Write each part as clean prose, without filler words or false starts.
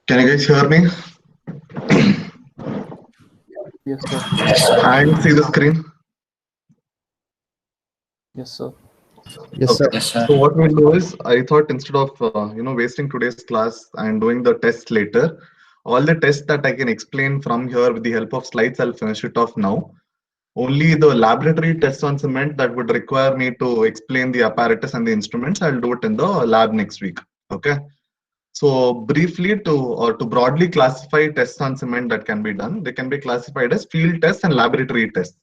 Can you guys hear me Yes, sir. and see the screen? Yes, sir. Yes, Okay. sir. Yes, sir. So what we'll do is, I thought instead of wasting today's class and doing the test later, all the tests that I can explain from here with the help of slides, I'll finish it off now. Only the laboratory tests on cement that would require me to explain the apparatus and the instruments, I'll do it in the lab next week. Okay. So briefly to broadly classify tests on cement that can be done, they can be classified as field tests and laboratory tests.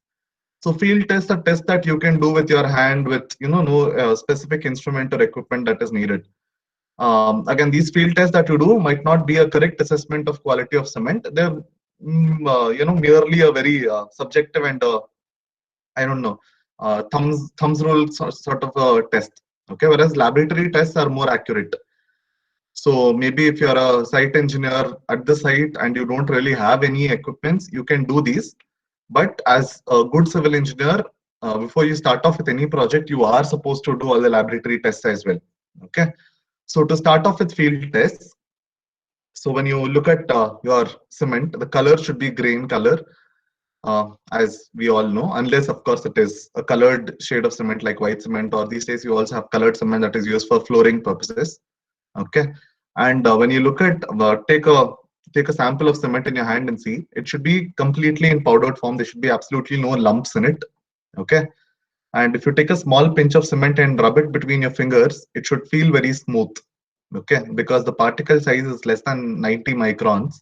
So field tests are tests that you can do with your hand with no specific instrument or equipment that is needed. Again, these field tests that you do might not be a correct assessment of quality of cement. They're merely a very subjective and I don't know thumbs rule sort of a test. Okay, whereas laboratory tests are more accurate. So maybe if you're a site engineer at the site and you don't really have any equipments, you can do these. But as a good civil engineer, before you start off with any project, you are supposed to do all the laboratory tests as well. Okay. So to start off with field tests, so when you look at your cement, the color should be grain color, as we all know, unless of course it is a colored shade of cement like white cement, or these days you also have colored cement that is used for flooring purposes. Okay. And when you look at take a sample of cement in your hand and see, it should be completely in powdered form. There should be absolutely no lumps in it. Okay. And if you take a small pinch of cement and rub it between your fingers, it should feel very smooth. Okay, because the particle size is less than 90 microns.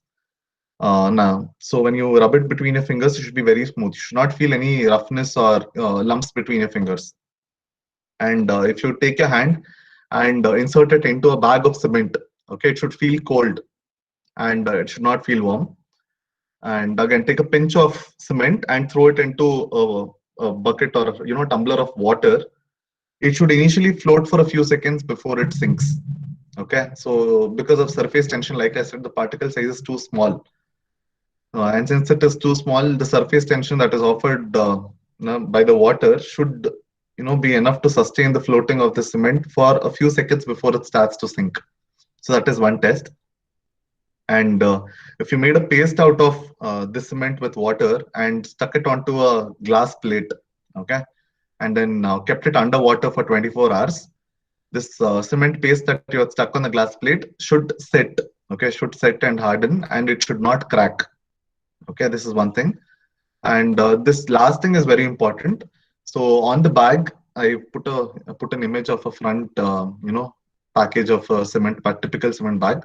Now, so when you rub it between your fingers, it should be very smooth. You should not feel any roughness or lumps between your fingers. And if you take your hand and insert it into a bag of cement, okay, it should feel cold and it should not feel warm. And again, take a pinch of cement and throw it into a bucket or tumbler of water. It should initially float for a few seconds before it sinks. Okay, so because of surface tension, like I said, the particle size is too small. And since it is too small, the surface tension that is offered by the water should be enough to sustain the floating of the cement for a few seconds before it starts to sink. So that is one test. And if you made a paste out of this cement with water and stuck it onto a glass plate, okay, and then kept it underwater for 24 hours, this cement paste that you had stuck on the glass plate should set, okay, should set and harden, and it should not crack. Okay, this is one thing. And this last thing is very important. So on the bag, I put an image of a front, package of cement, typical cement bag.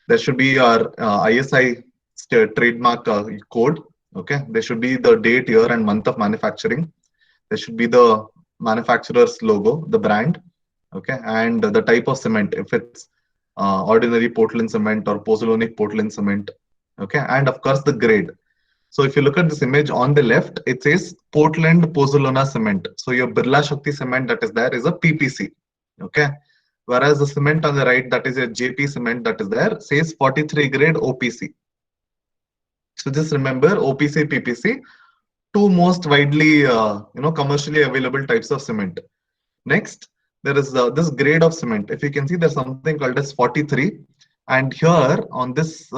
There should be our ISI trademark code. Okay, there should be the date, year, and month of manufacturing. There should be the manufacturer's logo, the brand, okay, and the type of cement, if it's ordinary Portland cement or pozzolanic Portland cement, okay, and of course the grade. So if you look at this image on the left, it says Portland Pozzolana cement. So your Birla Shakti cement that is there is a PPC, okay, whereas the cement on the right, that is a JP cement that is there, says 43 grade OPC. So just remember OPC, PPC, two most widely commercially available types of cement. Next, there is this grade of cement. If you can see, there's something called as 43, and here on this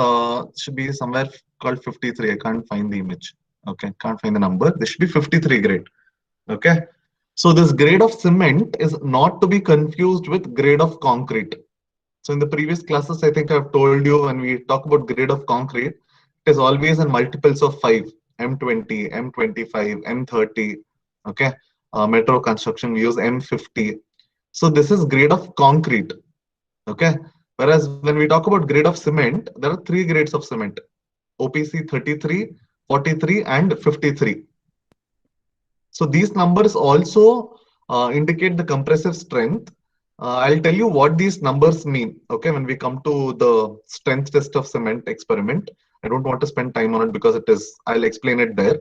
should be somewhere called 53. I can't find the image. Okay, can't find the number. This should be 53 grade. Okay, so this grade of cement is not to be confused with grade of concrete. So in the previous classes, I think I've told you when we talk about grade of concrete, it is always in multiples of 5, M20, M25, M30. Okay, metro construction, we use M50. So this is grade of concrete. Okay, whereas when we talk about grade of cement, there are three grades of cement: OPC 33, 43, and 53. So these numbers also indicate the compressive strength. I'll tell you what these numbers mean. Okay, when we come to the strength test of cement experiment, I don't want to spend time on it because it is. I'll explain it there.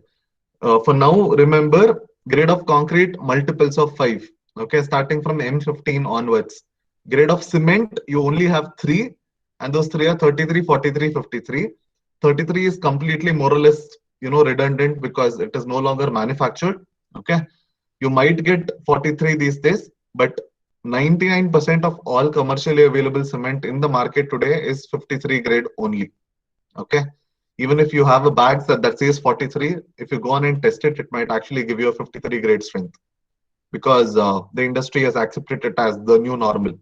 For now, remember grade of concrete multiples of 5. Okay, starting from M15 onwards. Grade of cement, you only have 3, and those 3 are 33, 43, 53. 33 is completely more or less redundant because it is no longer manufactured. Okay, you might get 43 these days, but 99% of all commercially available cement in the market today is 53 grade only. Okay. Even if you have a bag that says 43, if you go on and test it, it might actually give you a 53 grade strength because the industry has accepted it as the new normal.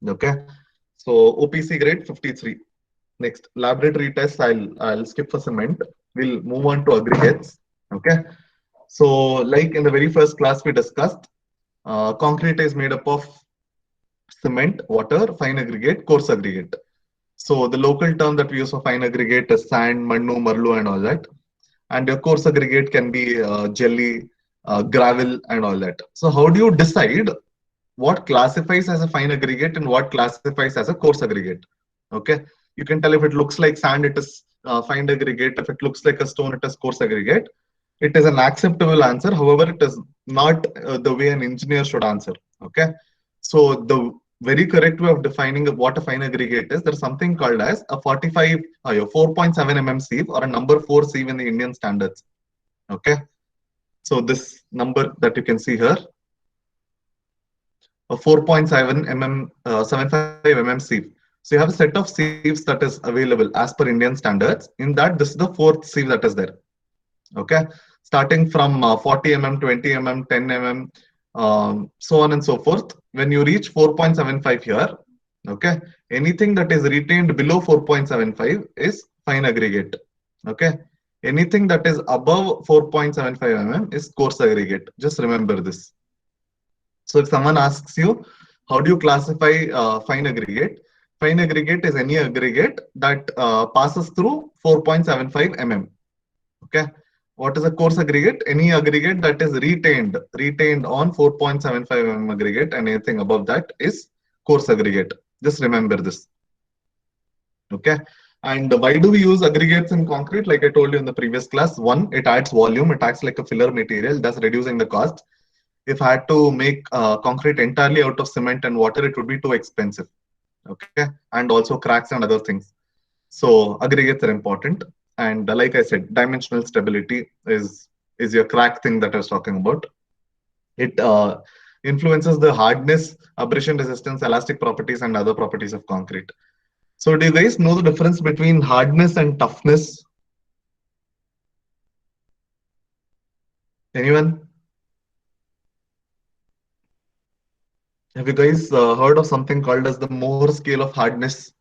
Okay. So OPC grade 53. Next, laboratory tests, I'll skip for cement. We'll move on to aggregates. Okay. So like in the very first class we discussed, concrete is made up of cement, water, fine aggregate, coarse aggregate. So the local term that we use for fine aggregate is sand, mannu, marlu, and all that. And your coarse aggregate can be jelly, gravel, and all that. So how do you decide what classifies as a fine aggregate and what classifies as a coarse aggregate? Okay, you can tell if it looks like sand, it is fine aggregate. If it looks like a stone, it is coarse aggregate. It is an acceptable answer. However, it is not the way an engineer should answer. Okay, so the very correct way of defining what a fine aggregate is, there's something called as a 4.7 mm sieve or a number 4 sieve in the Indian standards. Okay, so this number that you can see here, a 4.7 mm, 75 mm sieve. So you have a set of sieves that is available as per Indian standards. In that, this is the fourth sieve that is there. Okay, starting from 40 mm, 20 mm, 10 mm, so on and so forth. When you reach 4.75 here, okay, anything that is retained below 4.75 is fine aggregate. Okay, anything that is above 4.75 mm is coarse aggregate. Just remember this. So if someone asks you, how do you classify fine aggregate? Fine aggregate is any aggregate that passes through 4.75 mm. Okay. What is a coarse aggregate? Any aggregate that is retained on 4.75 mm aggregate, and anything above that is coarse aggregate. Just remember this. Okay. And why do we use aggregates in concrete? Like I told you in the previous class, one, it adds volume, it acts like a filler material, thus reducing the cost. If I had to make concrete entirely out of cement and water, it would be too expensive. Okay. And also cracks and other things. So aggregates are important. And like I said, dimensional stability is your crack thing that I was talking about. It influences the hardness, abrasion resistance, elastic properties, and other properties of concrete. So do you guys know the difference between hardness and toughness? Anyone? Have you guys heard of something called as the Mohr scale of hardness?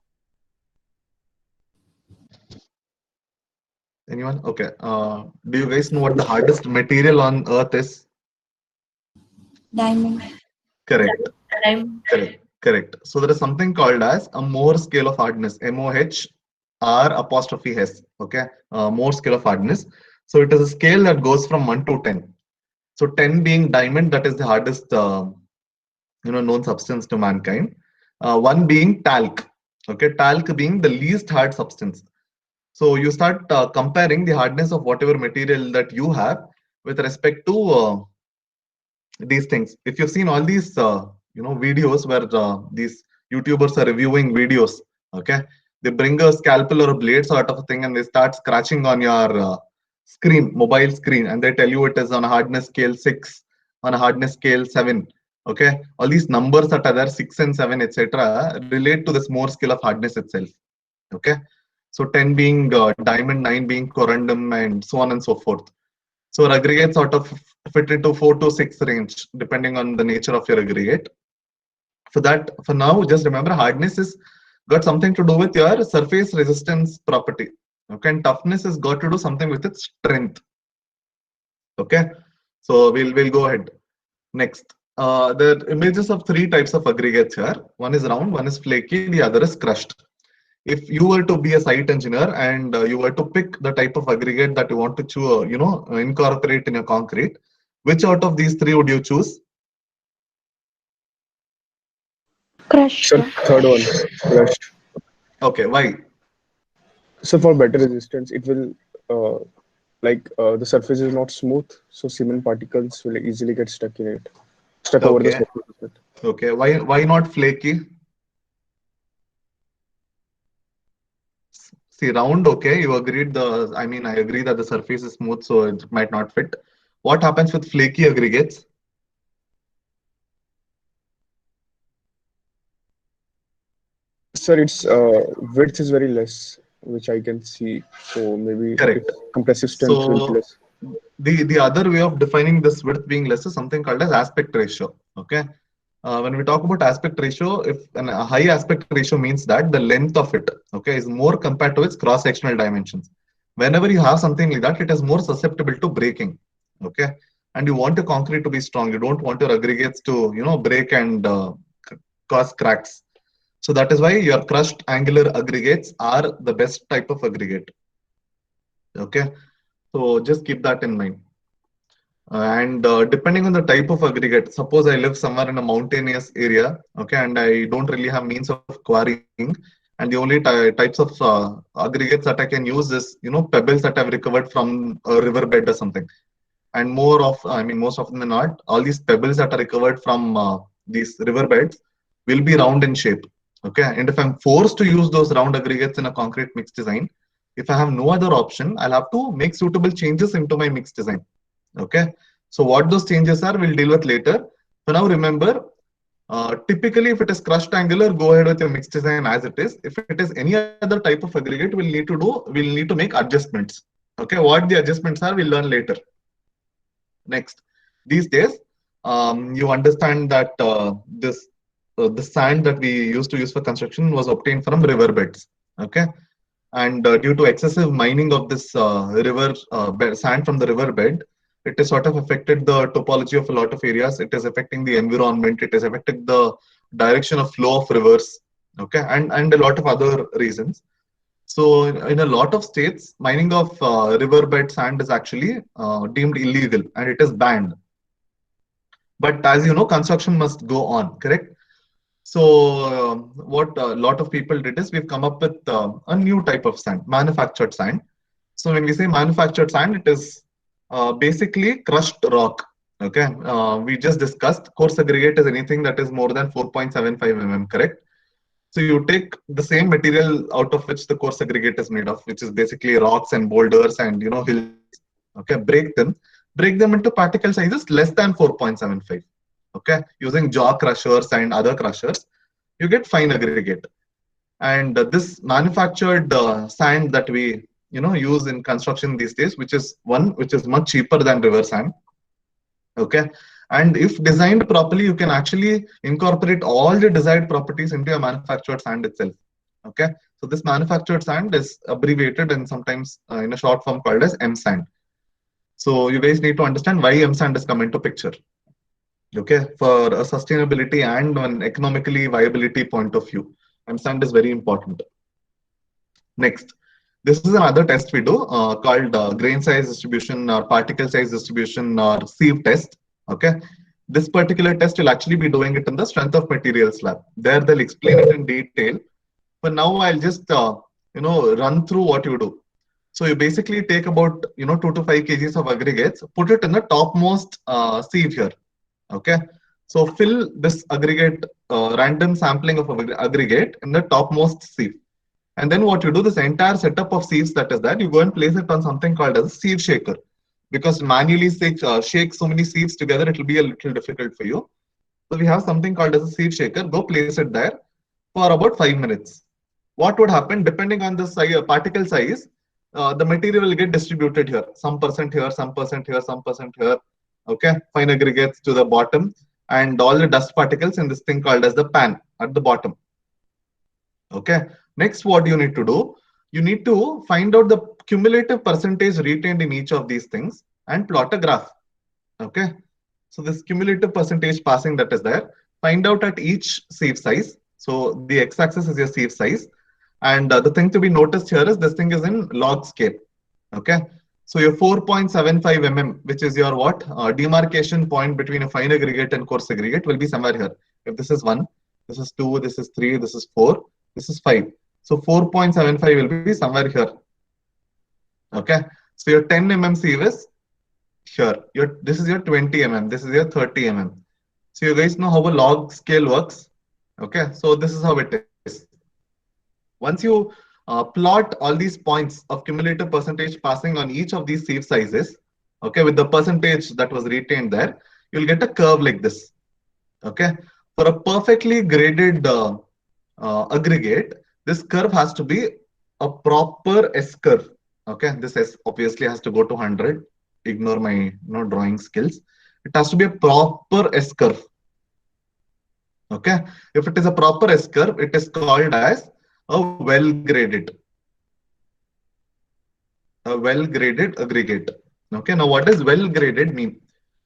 Anyone? Okay. Do you guys know what the hardest material on Earth is? Diamond. Correct. Correct. So there is something called as a Mohr scale of hardness. MOHR apostrophe S. Okay. Mohr scale of hardness. So it is a scale that goes from 1 to 10. So 10 being diamond, that is the hardest known substance to mankind. 1 being talc. Okay. Talc being the least hard substance. So you start comparing the hardness of whatever material that you have with respect to these things. If you've seen all these videos where these YouTubers are reviewing videos, okay, they bring a scalpel or a blade sort of a thing and they start scratching on your mobile screen, and they tell you it is on a hardness scale 6, on a hardness scale 7. Okay, all these numbers that are there, 6 and 7, etc., relate to this Mohr scale of hardness itself. Okay, so 10 being diamond, 9 being corundum, and so on and so forth. So aggregates sort of fit into 4 to 6 range, depending on the nature of your aggregate. For now, just remember hardness is got something to do with your surface resistance property. Okay, and toughness has got to do something with its strength. Okay, so we'll go ahead. Next, the images of 3 types of aggregates here. One is round, one is flaky, the other is crushed. If you were to be a site engineer and you were to pick the type of aggregate that you want to incorporate in your concrete, which out of these 3 would you choose? Crushed. Sir, third one, crushed. Okay, why? So for better resistance, it will the surface is not smooth, so cement particles will easily get stuck over the Okay, surface. okay. Why not flaky? See, round, okay, you agreed I agree that the surface is smooth, so it might not fit. What happens with flaky aggregates? Sir, its width is very less, which I can see. So maybe Correct. its compressive strength will be So less. the other way of defining this width being less is something called as aspect ratio. Okay. When we talk about aspect ratio, if a high aspect ratio means that the length of it, okay, is more compared to its cross-sectional dimensions. Whenever you have something like that, it is more susceptible to breaking. Okay. And you want your concrete to be strong. You don't want your aggregates to, break and cause cracks. So that is why your crushed angular aggregates are the best type of aggregate. Okay. So just keep that in mind. And depending on the type of aggregate, suppose I live somewhere in a mountainous area, okay, and I don't really have means of quarrying, and the only types of aggregates that I can use is, pebbles that I've recovered from a riverbed or something. And most often than not, all these pebbles that are recovered from these riverbeds will be round in shape. Okay, and if I'm forced to use those round aggregates in a concrete mix design, if I have no other option, I'll have to make suitable changes into my mix design. Okay, so what those changes are, we'll deal with later. For now, remember, typically, if it is crushed angular, go ahead with your mix design as it is. If it is any other type of aggregate, we'll need to make adjustments. Okay, what the adjustments are, we'll learn later. Next, these days, you understand that the sand that we used to use for construction was obtained from riverbeds. Okay, and due to excessive mining of this sand from the riverbed, it has sort of affected the topology of a lot of areas. It is affecting the environment. It is affecting the direction of flow of rivers. Okay, and a lot of other reasons. So in a lot of states, mining of riverbed sand is actually deemed illegal and it is banned. But as you know, construction must go on, correct? So what a lot of people did is we've come up with a new type of sand, manufactured sand. So when we say manufactured sand, it is basically crushed rock. Okay, we just discussed coarse aggregate is anything that is more than 4.75 mm, correct? So you take the same material out of which the coarse aggregate is made of, which is basically rocks and boulders and hills. Okay, break them into particle sizes less than 4.75. Okay, using jaw crushers and other crushers, you get fine aggregate. And this manufactured sand that we use in construction these days, which is much cheaper than river sand. Okay, and if designed properly, you can actually incorporate all the desired properties into a manufactured sand itself. Okay, so this manufactured sand is abbreviated and sometimes in a short form called as M sand. So you guys need to understand why M sand has come into picture. Okay, for a sustainability and an economically viability point of view, M sand is very important. Next, this is another test we do called grain size distribution or particle size distribution or sieve test. Okay, this particular test will actually be doing it in the strength of materials lab. There they'll explain it in detail. But now I'll just run through what you do. So you basically take about 2 to 5 kgs of aggregates, put it in the topmost sieve here. Okay, so fill this aggregate random sampling of aggregate in the topmost sieve. And then what you do, this entire setup of sieves that is there, you go and place it on something called as a sieve shaker. Because manually shake so many sieves together, it will be a little difficult for you. So we have something called as a sieve shaker. Go place it there for about 5 minutes. What would happen, depending on the size, particle size, the material will get distributed here. Some percent here, some percent here, some percent here. Okay, fine aggregates to the bottom, and all the dust particles in this thing called as the pan at the bottom. Okay, next what you need to do, you need to find out the cumulative percentage retained in each of these things and plot a graph. Okay, so this cumulative percentage passing that is there, find out at each sieve size. So the x-axis is your sieve size, and the thing to be noticed here is this thing is in log scale. Okay, so your 4.75 mm, which is your what demarcation point between a fine aggregate and coarse aggregate, will be somewhere here. If this is 1, this is 2, this is 3, this is 4, this is 5. So 4.75 will be somewhere here. Okay, so your 10 mm sieve is here. This is your 20 mm, this is your 30 mm. So you guys know how a log scale works. Okay, so this is how it is. Once you plot all these points of cumulative percentage passing on each of these sieve sizes, okay, with the percentage that was retained there, you'll get a curve like this. Okay, for a perfectly graded aggregate, this curve has to be a proper S curve. Okay, this S obviously has to go to 100. Ignore my drawing skills. It has to be a proper S curve. Okay, if it is a proper S curve, it is called as a well-graded aggregate. Okay, now what does well-graded mean?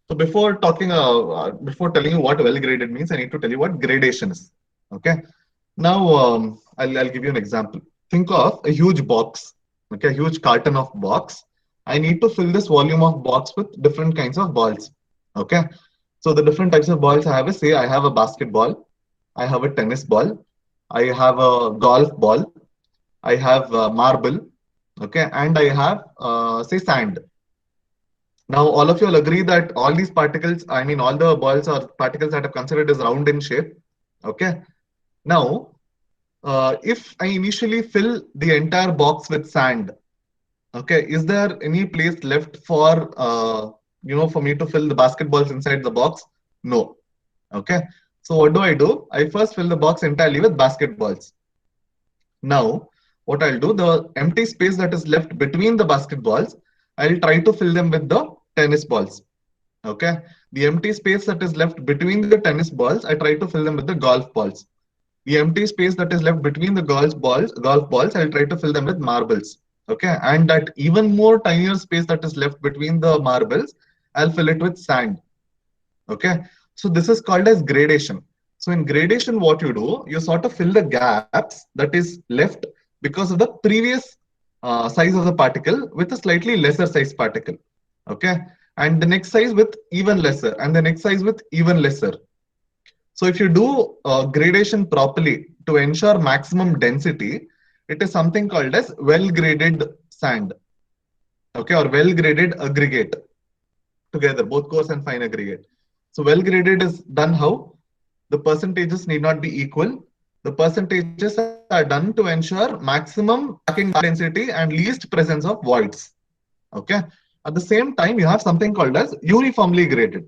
So before telling you what well-graded means, I need to tell you what gradation is. Okay, now I'll give you an example. Think of a huge box, okay, a huge carton of box. I need to fill this volume of box with different kinds of balls. Okay, so the different types of balls I have is, say I have a basketball, I have a tennis ball, I have a golf ball, I have marble, okay, and I have say sand. Now all of you will agree that all these particles, I mean all the balls or particles that I've considered is round in shape. Okay. Now if I initially fill the entire box with sand, okay, is there any place left for for me to fill the basketballs inside the box? No. Okay. So what do? I first fill the box entirely with basketballs. Now, what I'll do, the empty space that is left between the basketballs, I'll try to fill them with the tennis balls. Okay. The empty space that is left between the tennis balls, I try to fill them with the golf balls. The empty space that is left between the golf balls, I'll try to fill them with marbles. Okay. And that even more tinier space that is left between the marbles, I'll fill it with sand. Okay. So this is called as gradation. So in gradation, what you do, you sort of fill the gaps that is left because of the previous size of the particle with a slightly lesser size particle. Okay. And the next size with even lesser, and the next size with even lesser. So if you do gradation properly to ensure maximum density, it is something called as well-graded sand. Okay, or well-graded aggregate together, both coarse and fine aggregate. So well-graded is done how? The percentages need not be equal. The percentages are done to ensure maximum packing density and least presence of voids. Okay. At the same time, you have something called as uniformly graded.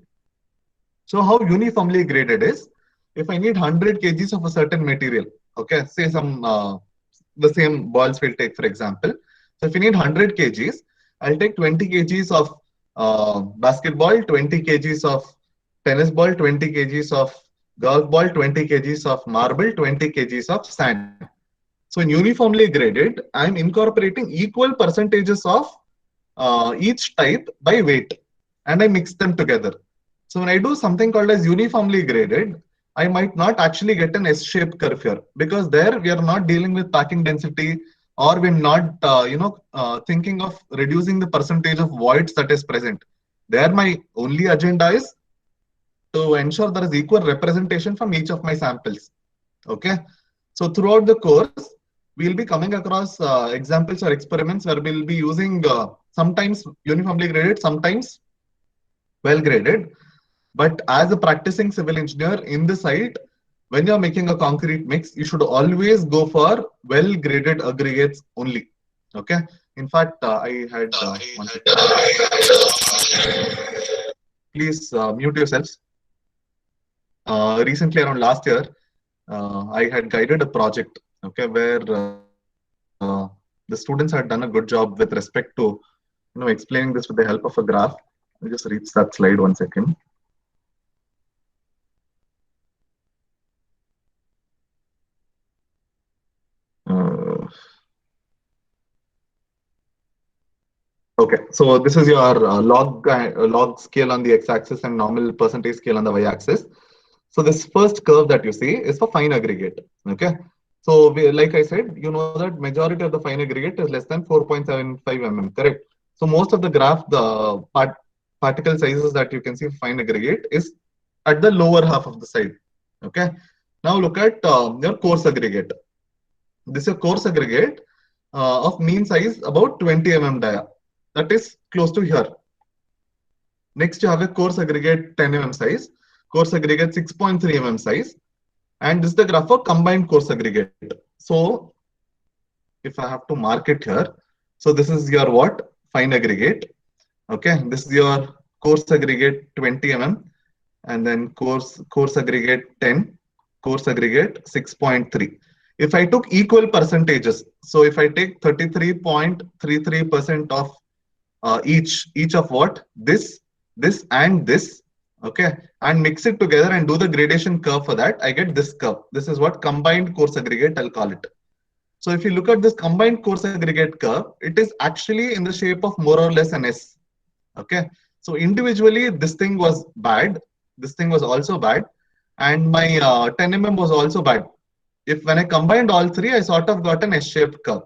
So how uniformly graded is, if I need 100 kgs of a certain material, okay, say the same balls we'll take, for example. So if you need 100 kgs, I'll take 20 kgs of basketball, 20 kgs of tennis ball, 20 kgs of golf ball, 20 kgs of marble, 20 kgs of sand. So in uniformly graded, I'm incorporating equal percentages of each type by weight, and I mix them together. So when I do something called as uniformly graded, I might not actually get an S-shaped curve here, because there we are not dealing with packing density, or we're not thinking of reducing the percentage of voids that is present. There my only agenda is to ensure there is equal representation from each of my samples. Okay. So throughout the course, we'll be coming across examples or experiments where we'll be using sometimes uniformly graded, sometimes well graded. But as a practicing civil engineer in the site, when you're making a concrete mix, you should always go for well graded aggregates only. Okay. In fact, I had one second. Please mute yourselves. Recently, around last year, I had guided a project, okay, where the students had done a good job with respect to, explaining this with the help of a graph. Let me just reach that slide one second. Uh, okay, so this is your log scale on the x-axis and normal percentage scale on the y-axis. So this first curve that you see is for fine aggregate. Okay. So like I said, you know that majority of the fine aggregate is less than 4.75 mm, correct? So most of the graph, the particle sizes that you can see fine aggregate is at the lower half of the side. Okay. Now look at your coarse aggregate. This is a coarse aggregate of mean size about 20 mm dia. That is close to here. Next, you have a coarse aggregate 10 mm size, coarse aggregate 6.3 mm size, and this is the graph for combined coarse aggregate. So if I have to mark it here, so this is your what? Fine aggregate. Okay, this is your coarse aggregate 20 mm, and then coarse aggregate 10, coarse aggregate 6.3. If I took equal percentages, so if I take 33.33% of each of what this and this, okay, and mix it together and do the gradation curve for that, I get this curve. This is what combined coarse aggregate, I'll call it. So if you look at this combined coarse aggregate curve, it is actually in the shape of more or less an S. Okay, so individually this thing was bad, this thing was also bad, and my 10 mm was also bad. If when I combined all three, I sort of got an S-shaped curve.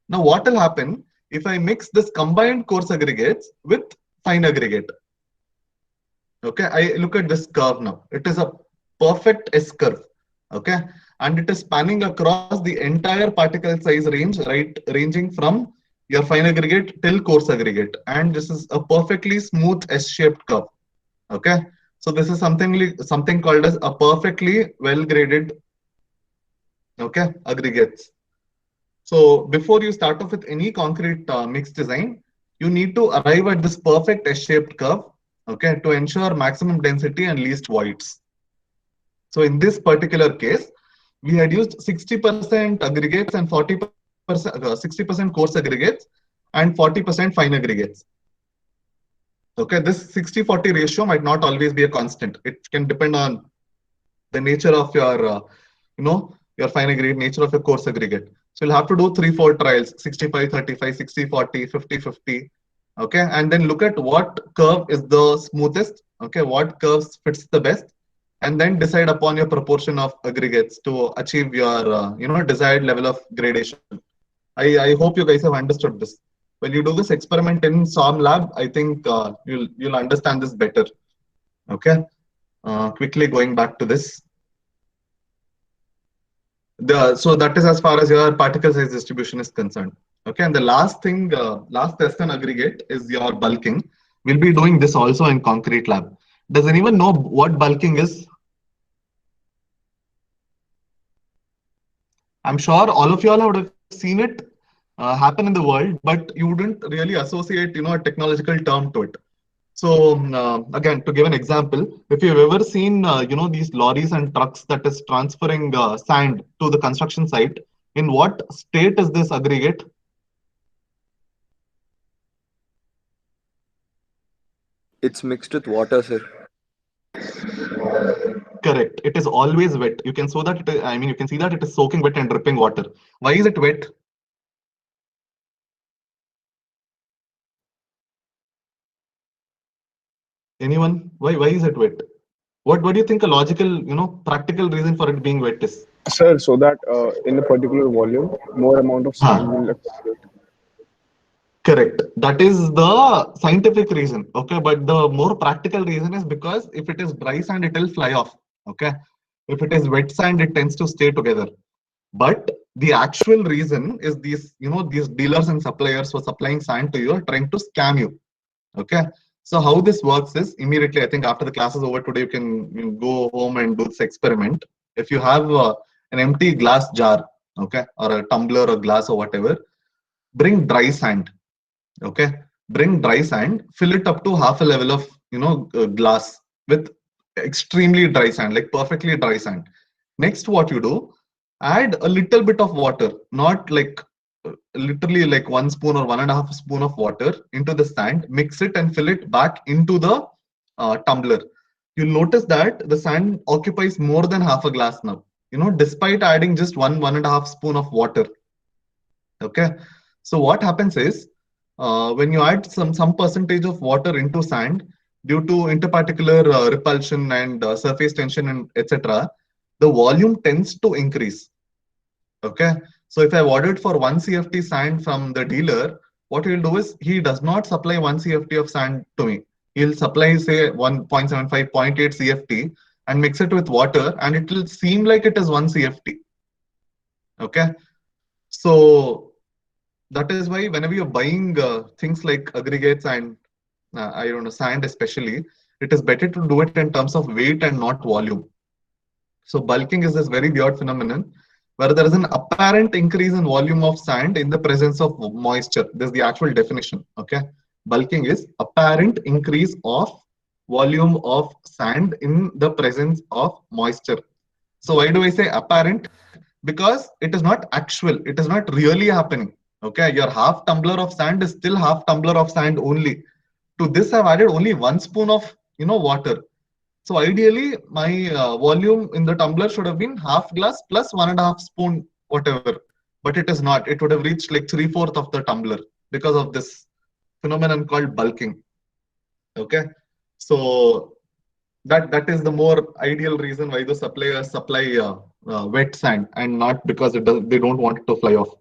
Now what will happen if I mix this combined coarse aggregates with fine aggregate? Okay, I look at this curve now. It is a perfect S curve. Okay, and it is spanning across the entire particle size range, right, ranging from your fine aggregate till coarse aggregate, and this is a perfectly smooth S-shaped curve. Okay, so this is something called as a perfectly well graded, okay, aggregates. So before you start off with any concrete mix design, you need to arrive at this perfect S-shaped curve, okay, to ensure maximum density and least voids. So in this particular case, we had used 60% aggregates and 40%, 60% coarse aggregates and 40% fine aggregates. Okay, this 60-40 ratio might not always be a constant. It can depend on the nature of your, your fine aggregate, nature of your coarse aggregate. So you'll have to do 3-4 trials, 65-35, 60-40, 50-50. Okay, and then look at what curve is the smoothest. Okay, what curves fits the best, and then decide upon your proportion of aggregates to achieve your, desired level of gradation. I hope you guys have understood this. When you do this experiment in SOM lab, I think you'll understand this better. Okay, quickly going back to this. So that is as far as your particle size distribution is concerned. Okay, and the last thing, last test and aggregate is your bulking. We'll be doing this also in concrete lab. Does anyone know what bulking is? I'm sure all of you all would have seen it happen in the world, but you wouldn't really associate, a technological term to it. So again, to give an example, if you've ever seen, these lorries and trucks that is transferring sand to the construction site, in what state is this aggregate? It's mixed with water, sir. Correct. It is always wet. You can see that it is soaking wet and dripping water. Why is it wet? Anyone? Why is it wet? What do you think a logical, practical reason for it being wet is? Sir, so that in a particular volume, more amount of sand will accumulate. Correct. That is the scientific reason. Okay, but the more practical reason is because if it is dry sand, it will fly off. Okay, if it is wet sand, it tends to stay together. But the actual reason is these dealers and suppliers who are supplying sand to you are trying to scam you. Okay, so how this works is immediately, I think after the class is over today, you can go home and do this experiment. If you have an empty glass jar, okay, or a tumbler or glass or whatever, bring dry sand. Okay, bring dry sand, fill it up to half a level of glass with extremely dry sand, like perfectly dry sand. Next, what you do, add a little bit of water, not like literally like 1 spoon or 1.5 spoon of water into the sand, mix it and fill it back into the tumbler. You'll notice that the sand occupies more than half a glass now, despite adding just 1.5 spoon of water. Okay, so what happens is when you add some percentage of water into sand, due to interparticular repulsion and surface tension and etc., the volume tends to increase. Okay, so if I've ordered for 1 CFT sand from the dealer, what he'll do is he does not supply 1 CFT of sand to me. He'll supply say 1.75, 0.8 CFT and mix it with water, and it will seem like it is 1 CFT. Okay, so that is why whenever you're buying things like aggregates and I don't know, sand especially, it is better to do it in terms of weight and not volume. So bulking is this very weird phenomenon where there is an apparent increase in volume of sand in the presence of moisture. This is the actual definition. Okay, bulking is apparent increase of volume of sand in the presence of moisture. So why do I say apparent? because it is not actual. It is not really happening. Okay, your half tumbler of sand is still half tumbler of sand only. To this, I've added only 1 spoon of water. So ideally, my volume in the tumbler should have been half glass plus 1.5 spoon, whatever. But it is not. It would have reached like 3/4 of the tumbler because of this phenomenon called bulking. Okay, so that is the more ideal reason why the suppliers supply wet sand, and not because they don't want it to fly off.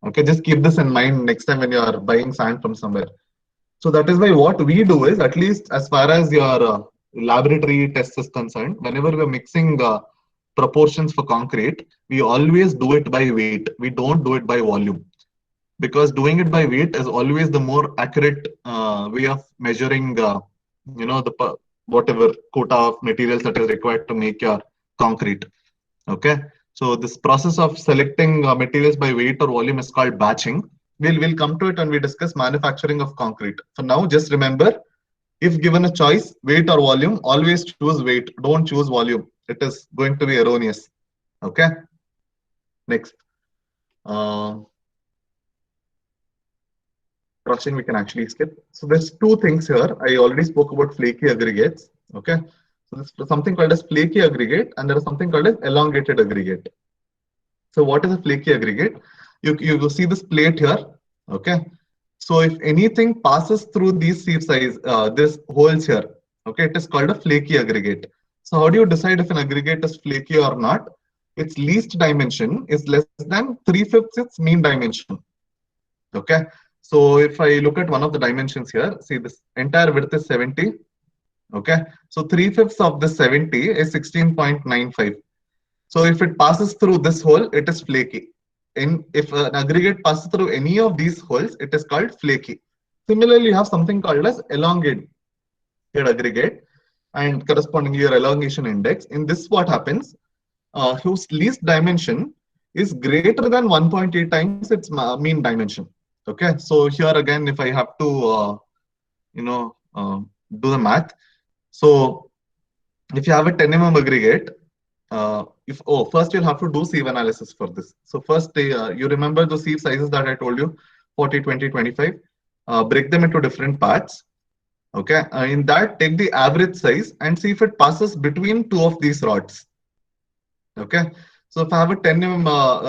Okay, just keep this in mind next time when you are buying sand from somewhere. So that is why what we do is, at least as far as your laboratory test is concerned, whenever we're mixing proportions for concrete, we always do it by weight. We don't do it by volume, because doing it by weight is always the more accurate way of measuring, the whatever quota of materials that is required to make your concrete. Okay, so this process of selecting materials by weight or volume is called batching. We'll come to it when we discuss manufacturing of concrete. For now, just remember, if given a choice, weight or volume, always choose weight. Don't choose volume. It is going to be erroneous. Okay. Next. Crushing we can actually skip. So there's two things here. I already spoke about flaky aggregates. Okay. So there's something called as flaky aggregate, and there is something called as elongated aggregate. So what is a flaky aggregate? You see this plate here. Okay. So if anything passes through these sieve size, this holes here, okay, it is called a flaky aggregate. So how do you decide if an aggregate is flaky or not? Its least dimension is less than 3/5 its mean dimension. Okay. So if I look at one of the dimensions here, see this entire width is 70. Okay. So 3/5 of this 70 is 16.95. So if it passes through this hole, it is flaky. If an aggregate passes through any of these holes, it is called flaky. Similarly, you have something called as elongated aggregate, and correspondingly your elongation index. In this, what happens? Whose least dimension is greater than 1.8 times its mean dimension. Okay, so here again, if I have to, do the math. So if you have a 10 mm aggregate, first you'll have to do sieve analysis for this. So first, you remember the sieve sizes that I told you, 40, 20, 25. Break them into different parts. Okay, in that, take the average size and see if it passes between two of these rods. Okay, so if I have a 10 mm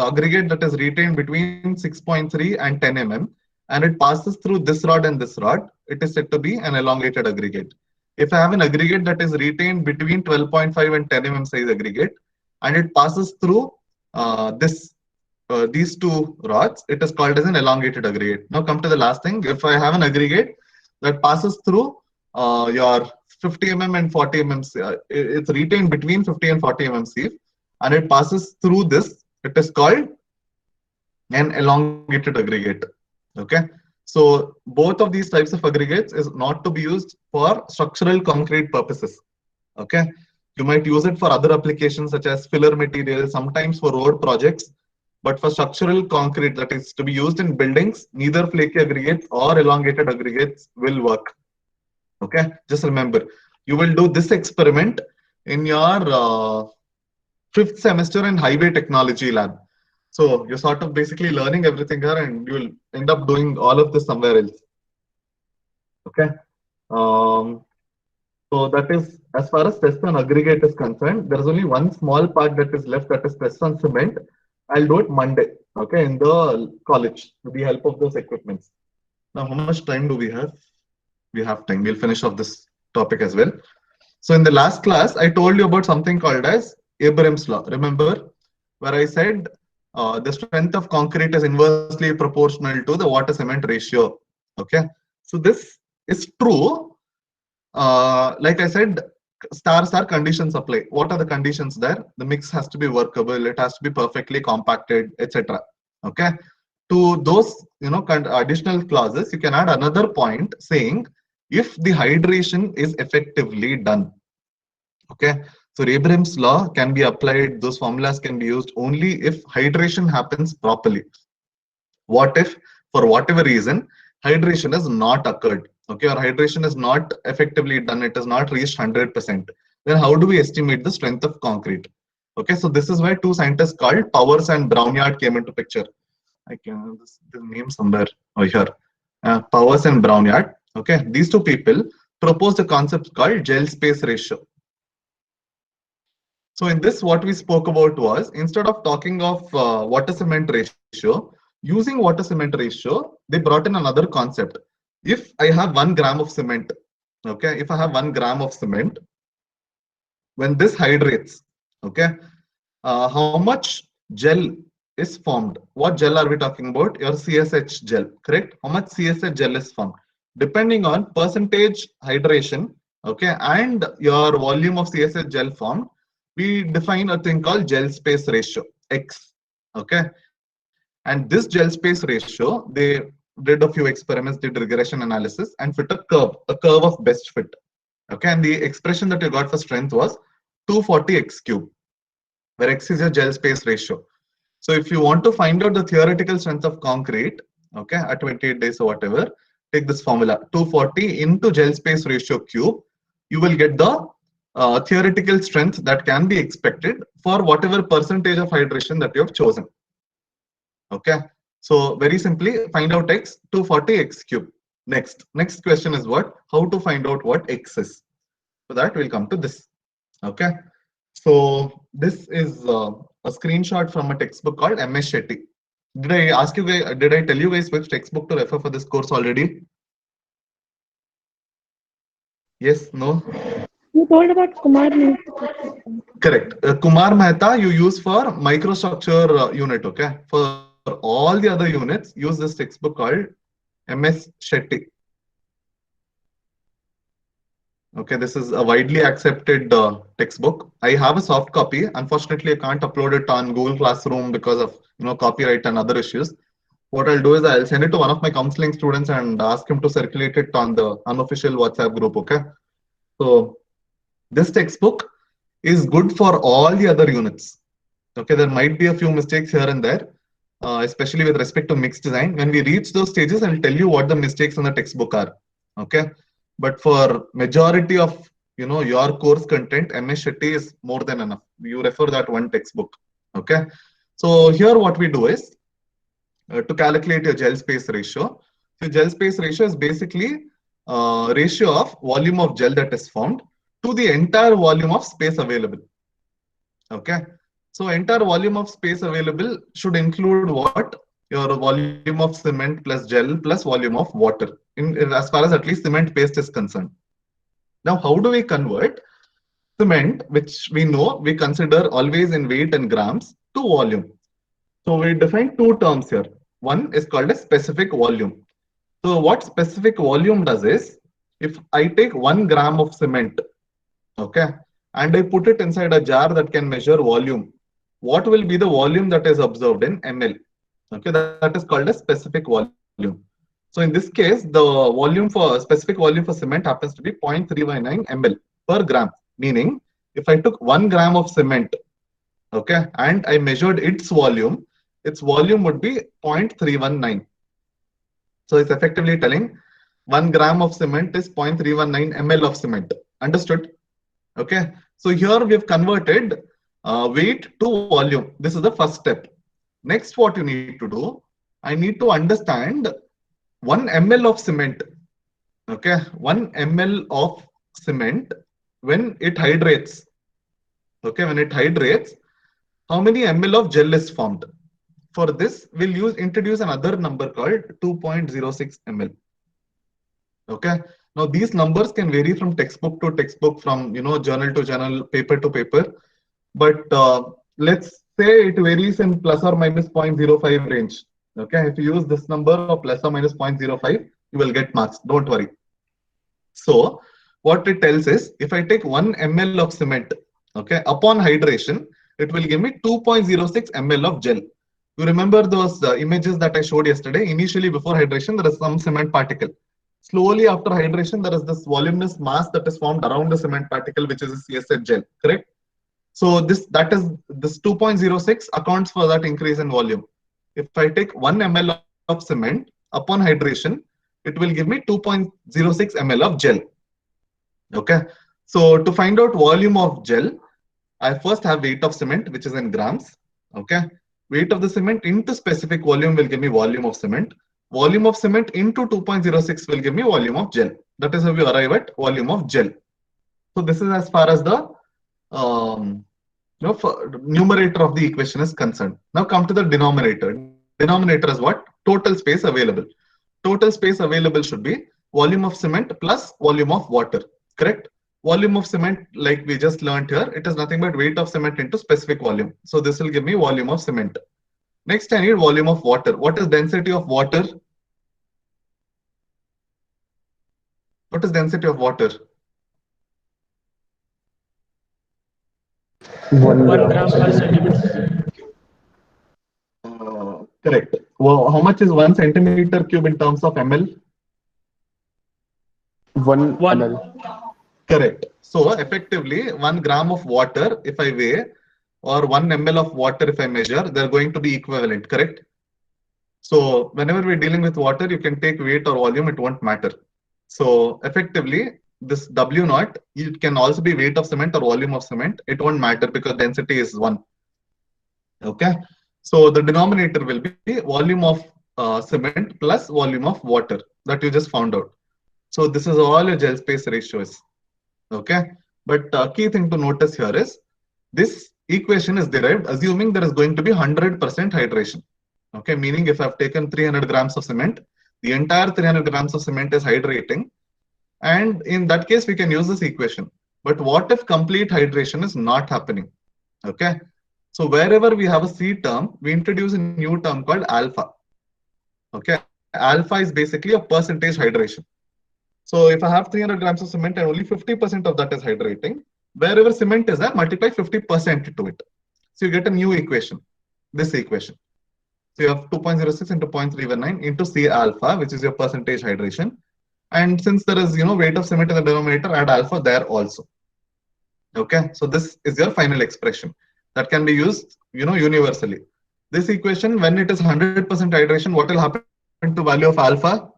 aggregate that is retained between 6.3 and 10 mm, and it passes through this rod and this rod, it is said to be an elongated aggregate. If I have an aggregate that is retained between 12.5 and 10 mm size aggregate, and it passes through these two rods, it is called as an elongated aggregate. Now come to the last thing. If I have an aggregate that passes through your 50 mm and 40 mm, it's retained between 50 and 40 mm sieve, and it passes through this, it is called an elongated aggregate. Okay, so both of these types of aggregates is not to be used for structural concrete purposes. Okay, you might use it for other applications such as filler material, sometimes for road projects, but for structural concrete that is to be used in buildings, neither flaky aggregates or elongated aggregates will work. Okay, just remember, you will do this experiment in your 5th semester in highway technology lab. So you're sort of basically learning everything here, and you'll end up doing all of this somewhere else. Okay. So that is as far as test on aggregate is concerned. There is only one small part that is left, that is test on cement. I'll do it Monday. Okay, in the college with the help of those equipments. Now, how much time do we have? We have time. We'll finish off this topic as well. So in the last class, I told you about something called as Abraham's law. Remember, where I said the strength of concrete is inversely proportional to the water cement ratio. Okay, so this is true. Like I said, star conditions apply. What are the conditions there? The mix has to be workable, it has to be perfectly compacted, etc. Okay, to those additional clauses, you can add another point saying if the hydration is effectively done. Okay, so Abraham's law can be applied, those formulas can be used only if hydration happens properly. What if, for whatever reason, hydration has not occurred, okay, or hydration is not effectively done, it has not reached 100%, then how do we estimate the strength of concrete? Okay, so this is where two scientists called Powers and Brownyard came into picture. I can the name somewhere over here. Powers and Brownyard. Okay, these two people proposed a concept called gel space ratio. So in this, what we spoke about was, instead of talking of water cement ratio, using water cement ratio, they brought in another concept. If I have 1 gram of cement, okay, if I have 1 gram of cement, when this hydrates, okay, how much gel is formed? What gel are we talking about? Your CSH gel, correct? How much CSH gel is formed? Depending on percentage hydration, okay, and your volume of CSH gel formed, we define a thing called gel space ratio, X, okay? And this gel space ratio, they did a few experiments, did regression analysis, and fit a curve of best fit, okay? And the expression that you got for strength was 240 x cube, where x is your gel space ratio. So if you want to find out the theoretical strength of concrete, okay, at 28 days or whatever, take this formula, 240 into gel space ratio cube, you will get the theoretical strength that can be expected for whatever percentage of hydration that you have chosen. Okay, so very simply find out x, 240 x cube. Next question is what? How to find out what x is? So that will come to this. Okay, so this is a screenshot from a textbook called MS Shetty. Did I ask you guys, did I tell you guys which textbook to refer for this course already? Yes, no? You told about Kumar Mehta. Correct. Kumar Mehta you use for microstructure unit, okay? For all the other units, use this textbook called MS Shetty. Okay, this is a widely accepted textbook. I have a soft copy. Unfortunately, I can't upload it on Google Classroom because of copyright and other issues. What I'll do is I'll send it to one of my counseling students and ask him to circulate it on the unofficial WhatsApp group. Okay, so this textbook is good for all the other units. Okay, there might be a few mistakes here and there, especially with respect to mixed design. When we reach those stages, I'll tell you what the mistakes in the textbook are. Okay, but for majority of your course content, MS Shetty is more than enough. You refer that one textbook. Okay, so here what we do is to calculate your gel space ratio. So gel space ratio is basically ratio of volume of gel that is formed to the entire volume of space available. Okay, so entire volume of space available should include what? Your volume of cement plus gel plus volume of water, as far as at least cement paste is concerned. Now, how do we convert cement, which we know we consider always in weight and grams, to volume? So we define two terms here. One is called a specific volume. So what specific volume does is, if I take 1 gram of cement, okay, and I put it inside a jar that can measure volume, what will be the volume that is observed in ml? Okay, that is called a specific volume. So in this case, the volume for specific volume for cement happens to be 0.319 ml per gram. Meaning, if I took 1 gram of cement, okay, and I measured its volume would be 0.319. So it's effectively telling 1 gram of cement is 0.319 ml of cement. Understood? Okay. So here we have converted weight to volume. This is the first step. Next, what you need to do, I need to understand 1 ml of cement. Okay, 1 ml of cement when it hydrates. Okay, when it hydrates, how many ml of gel is formed? For this, we'll introduce another number called 2.06 ml. Okay. Now these numbers can vary from textbook to textbook, from journal to journal, paper to paper. But let's say it varies in plus or minus 0.05 range. Okay. If you use this number of plus or minus 0.05, you will get marks. Don't worry. So what it tells is, if I take 1 ml of cement, okay, upon hydration, it will give me 2.06 ml of gel. You remember those images that I showed yesterday? Initially, before hydration, there is some cement particle. Slowly after hydration, there is this voluminous mass that is formed around the cement particle, which is a CSH gel, correct? So this 2.06 accounts for that increase in volume. If I take 1 ml of cement upon hydration, it will give me 2.06 ml of gel. Okay. So to find out volume of gel, I first have weight of cement, which is in grams. Okay. Weight of the cement into specific volume will give me volume of cement. Volume of cement into 2.06 will give me volume of gel. That is how we arrive at volume of gel. So this is as far as the numerator of the equation is concerned. Now come to the denominator. Denominator is what? Total space available. Total space available should be volume of cement plus volume of water. Correct? Volume of cement, like we just learned here, it is nothing but weight of cement into specific volume. So this will give me volume of cement. Next, I need volume of water. What is density of water? What is density of water? 1 1 gram. gram per centimeter. Correct. Well, how much is 1 centimeter cube in terms of ml? 1 1. ml. Correct. So effectively, 1 gram of water, if I weigh, or 1 ml of water, if I measure, they're going to be equivalent. Correct. So whenever we're dealing with water, you can take weight or volume, it won't matter. So effectively, this W naught, it can also be weight of cement or volume of cement. It won't matter because density is 1. Okay. So the denominator will be volume of cement plus volume of water that you just found out. So this is all your gel space ratios. Okay. But key thing to notice here is this equation is derived assuming there is going to be 100% hydration. Okay. Meaning if I've taken 300 grams of cement, the entire 300 grams of cement is hydrating. And in that case, we can use this equation. But what if complete hydration is not happening? Okay. So wherever we have a C term, we introduce a new term called alpha. Okay. Alpha is basically a percentage hydration. So if I have 300 grams of cement and only 50% of that is hydrating, wherever cement is there, multiply 50% to it. So you get a new equation, this equation. So you have 2.06 into 0.319 into C alpha, which is your percentage hydration. And since there is, weight of cement in the denominator, add alpha there also. Okay. So this is your final expression that can be used, universally. This equation, when it is 100% hydration, what will happen to value of alpha?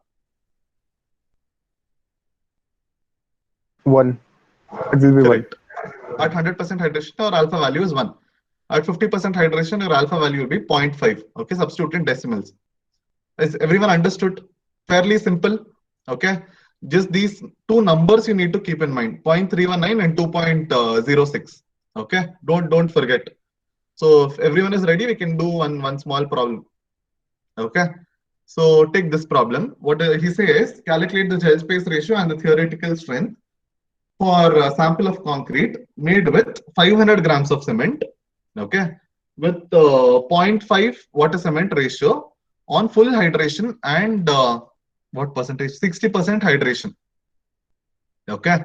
1. It will be Correct. At 100% hydration, our alpha value is 1. At 50% hydration, your alpha value will be 0.5. Okay, substitute in decimals. Is everyone understood? Fairly simple. Okay, just these two numbers you need to keep in mind: 0.319 and 2.06. Okay, don't forget. So if everyone is ready, we can do one small problem. Okay, so take this problem. What he says: calculate the gel space ratio and the theoretical strength for a sample of concrete made with 500 grams of cement. Okay, with 0.5 water cement ratio on full hydration and what percentage? 60% hydration. Okay,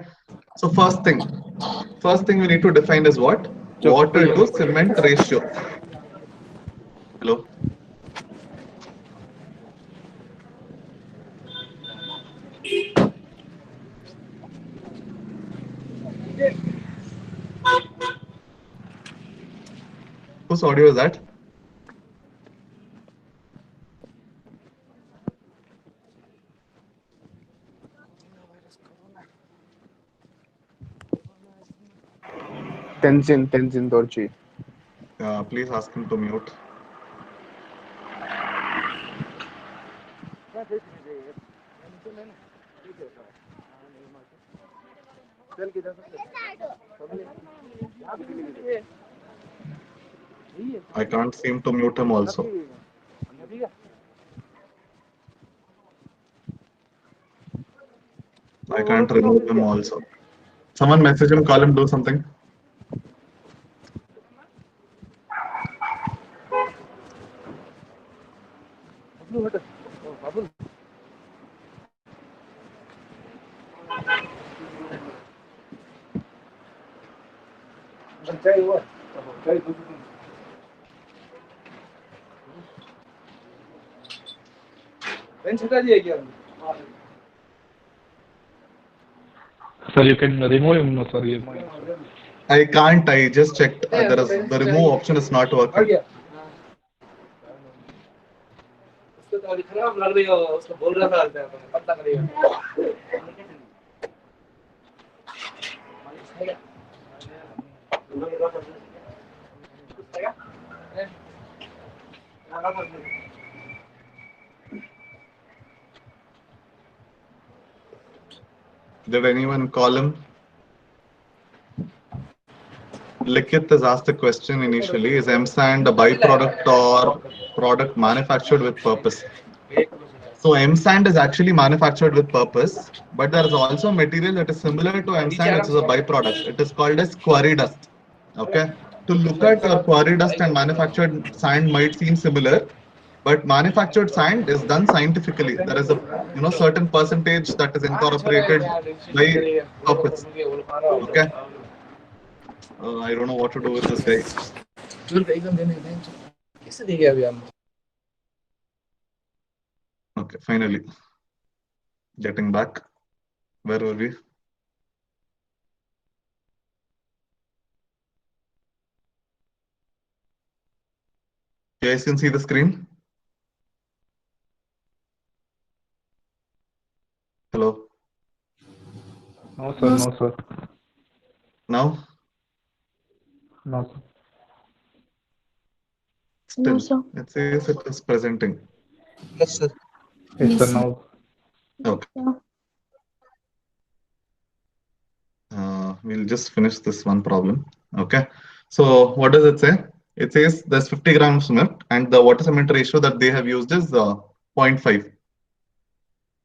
so first thing we need to define is what? Water to cement ratio. Hello. Whose audio is that? Tenzin Dorji. Please ask him to mute. I can't seem to mute him also. I can't remove him also. Someone message him, call him, do something. Sir, you can remove him, sir. I can't. I just checked. The remove option is not working. Did anyone call him? Likith has asked the question initially, is M-sand a byproduct or product manufactured with purpose? So M-sand is actually manufactured with purpose, but there is also material that is similar to M-sand, which is a byproduct. It is called as quarry dust. Okay. To look at your quarry dust and manufactured sand might seem similar, but manufactured sand is done scientifically. There is a certain percentage that is incorporated by purpose. Okay. I don't know what to do with this guy. Okay, finally. Getting back. Where were we? You guys can see the screen? Hello? No, sir. No, sir. Now? No, sir. Still, No, sir. it says it is presenting. Yes, sir. Yes, sir. Yes, Now. Okay. We'll just finish this one problem. Okay. So what does it say? It says there's 50 grams of cement and the water cement ratio that they have used is 0.5.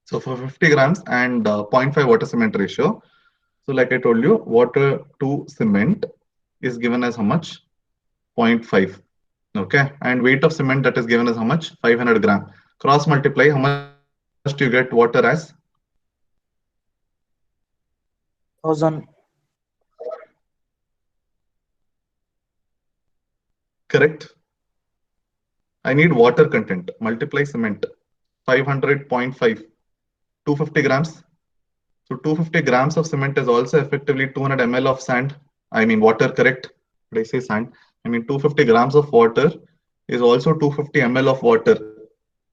So for 50 grams and 0.5 water cement ratio. So like I told you, water to cement is given as how much? 0.5. Okay. And weight of cement that is given as how much? 500 gram. Cross multiply, how much do you get water as? 1000. Correct. I need water content. Multiply cement. 500.5. 250 grams. So 250 grams of cement is also effectively 200 ml of sand. I mean water, correct? Did I say sand? I mean 250 grams of water is also 250 ml of water.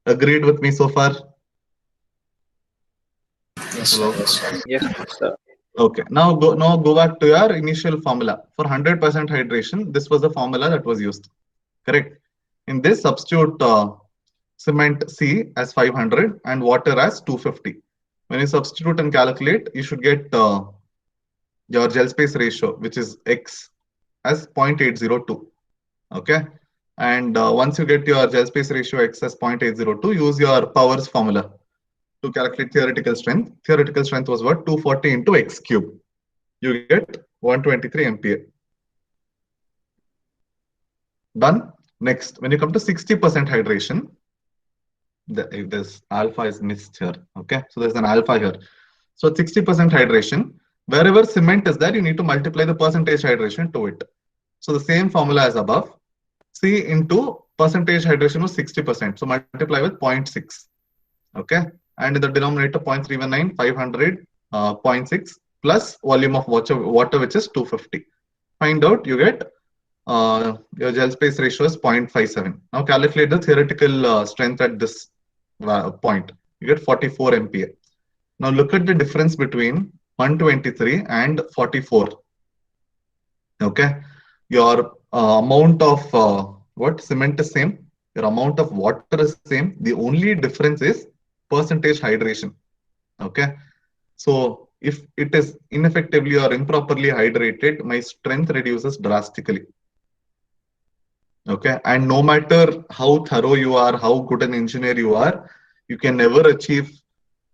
Agreed with me so far? Yes, Hello? Yes, sir. Okay. Now go back to your initial formula. For 100% hydration, this was the formula that was used. Correct. In this, substitute cement C as 500 and water as 250. When you substitute and calculate, you should get your gel space ratio, which is X, as 0.802. Okay. And once you get your gel space ratio X as 0.802, use your powers formula to calculate theoretical strength. Theoretical strength was what? 240 into X cube. You get 123 MPa. Done. Next, when you come to 60% hydration, this alpha is missed here. Okay, so there's an alpha here. So 60% hydration, wherever cement is there, you need to multiply the percentage hydration to it. So the same formula as above. C into percentage hydration was 60%. So multiply with 0.6. Okay, and in the denominator 0.319, 500, 0.6 plus volume of water, which is 250. Find out, you get your gel space ratio is 0.57. Now calculate the theoretical strength at this point. You get 44 MPa. Now look at the difference between 123 and 44. Okay, your amount of what cement is same, your amount of water is same. The only difference is percentage hydration. Okay, so if it is ineffectively or improperly hydrated, my strength reduces drastically. Okay, and no matter how thorough you are, how good an engineer you are, you can never achieve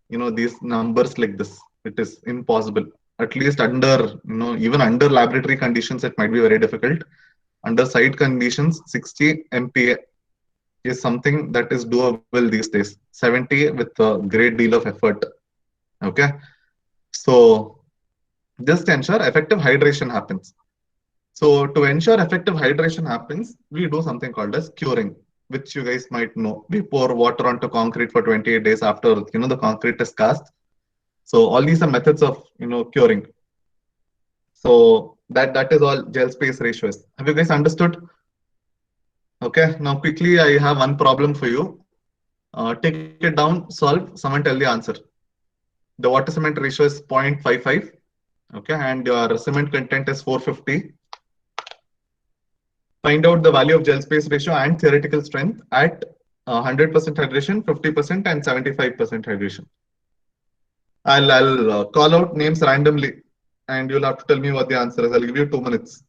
these numbers like this. It is impossible. At least under even under laboratory conditions, it might be very difficult. Under site conditions, 60 MPa is something that is doable these days. 70 with a great deal of effort. Okay, so just ensure effective hydration happens. So to ensure effective hydration happens, we do something called as curing, which you guys might know. We pour water onto concrete for 28 days after the concrete is cast. So all these are methods of curing. So that is all gel space ratio is. Have you guys understood? Okay. Now quickly, I have one problem for you. Take it down, solve. Someone tell the answer. The water cement ratio is 0.55. Okay, and your cement content is 450. Find out the value of gel space ratio and theoretical strength at 100% hydration, 50% and 75% hydration. I'll call out names randomly and you'll have to tell me what the answer is. I'll give you 2 minutes.